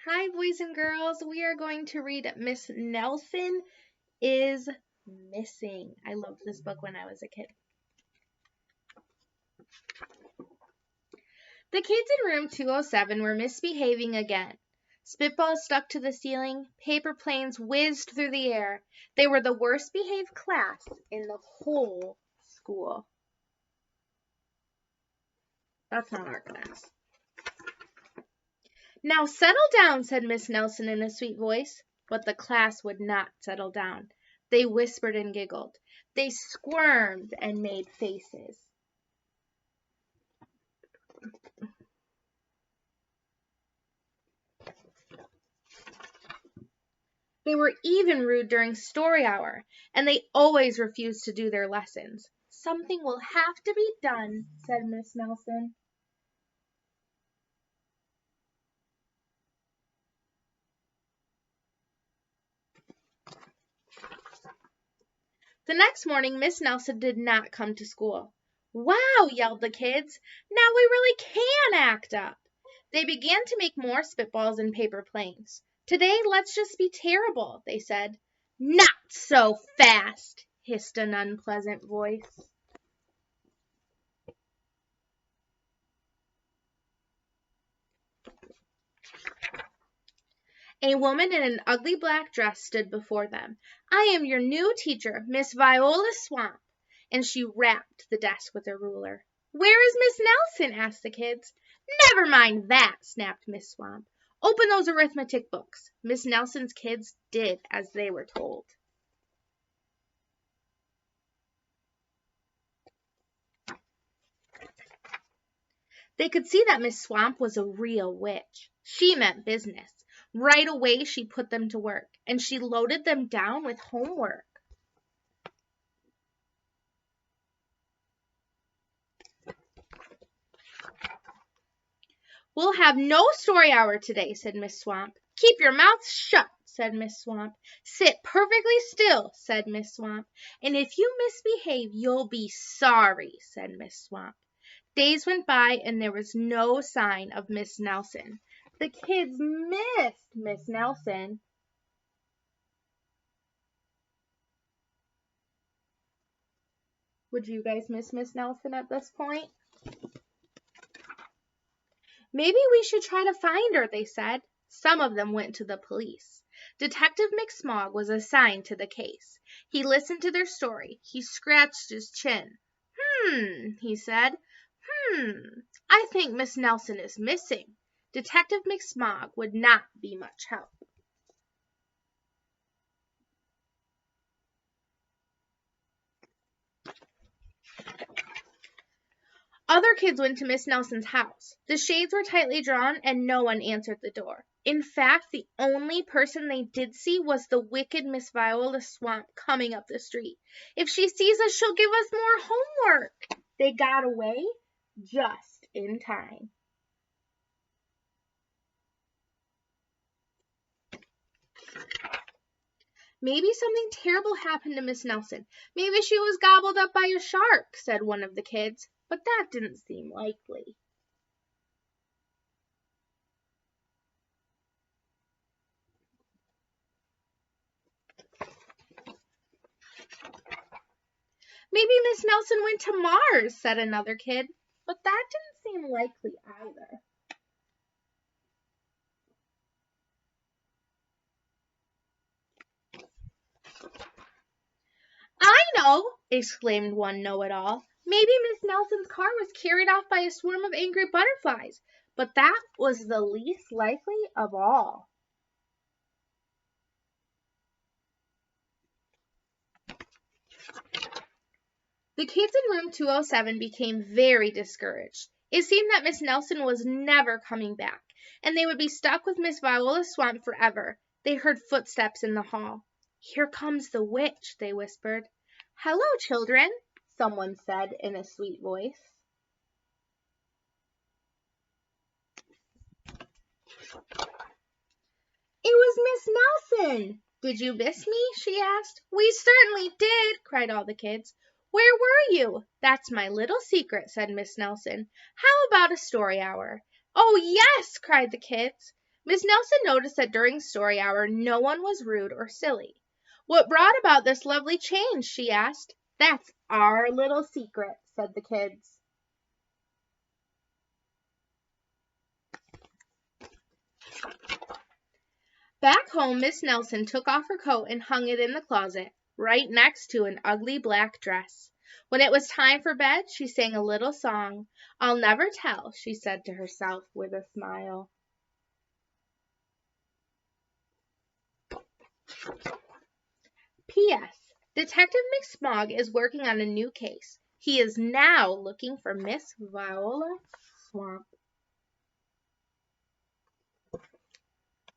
Hi, boys and girls. We are going to read Miss Nelson is Missing. I loved this book when I was a kid. The kids in room 207 were misbehaving again. Spitballs stuck to the ceiling. Paper planes whizzed through the air. They were the worst behaved class in the whole school. That's not our class. Now settle down, said Miss Nelson in a sweet voice. But the class would not settle down. They whispered and giggled. They squirmed and made faces. They were even rude during story hour, and they always refused to do their lessons. Something will have to be done, said Miss Nelson. The next morning, Miss Nelson did not come to school. Wow, yelled the kids. Now we really can act up. They began to make more spitballs and paper planes. Today, let's just be terrible, they said. Not so fast, hissed an unpleasant voice. A woman in an ugly black dress stood before them. I am your new teacher, Miss Viola Swamp. And she rapped the desk with a ruler. Where is Miss Nelson? Asked the kids. Never mind that, snapped Miss Swamp. Open those arithmetic books. Miss Nelson's kids did as they were told. They could see that Miss Swamp was a real witch. She meant business. Right away she put them to work, and she loaded them down with homework. We'll have no story hour today, said Miss Swamp. Keep your mouth shut, said Miss Swamp. Sit perfectly still, said Miss Swamp. And if you misbehave, you'll be sorry, said Miss Swamp. Days went by, and there was no sign of Miss Nelson. The kids missed Miss Nelson. Would you guys miss Miss Nelson at this point? Maybe we should try to find her, they said. Some of them went to the police. Detective McSmog was assigned to the case. He listened to their story. He scratched his chin. He said. I think Miss Nelson is missing. Detective McSmog would not be much help. Other kids went to Miss Nelson's house. The shades were tightly drawn, and no one answered the door. In fact, the only person they did see was the wicked Miss Viola Swamp coming up the street. If she sees us, she'll give us more homework. They got away just in time. Maybe something terrible happened to Miss Nelson. Maybe she was gobbled up by a shark, said one of the kids, but that didn't seem likely. Maybe Miss Nelson went to Mars, said another kid, but that didn't seem likely either. I know, exclaimed one know-it-all. Maybe Miss Nelson's car was carried off by a swarm of angry butterflies, but that was the least likely of all. The kids in room 207 became very discouraged. It seemed that Miss Nelson was never coming back, and they would be stuck with Miss Viola Swamp forever. They heard footsteps in the hall. Here comes the witch, they whispered. Hello, children, someone said in a sweet voice. It was Miss Nelson. Did you miss me? She asked. We certainly did, cried all the kids. Where were you? That's my little secret, said Miss Nelson. How about a story hour? Oh, yes, cried the kids. Miss Nelson noticed that during story hour no one was rude or silly. "What brought about this lovely change?" she asked. "That's our little secret," said the kids. Back home, Miss Nelson took off her coat and hung it in the closet, right next to an ugly black dress. When it was time for bed, she sang a little song. "I'll never tell," she said to herself with a smile. P.S. Detective McSmog is working on a new case. He is now looking for Miss Viola Swamp.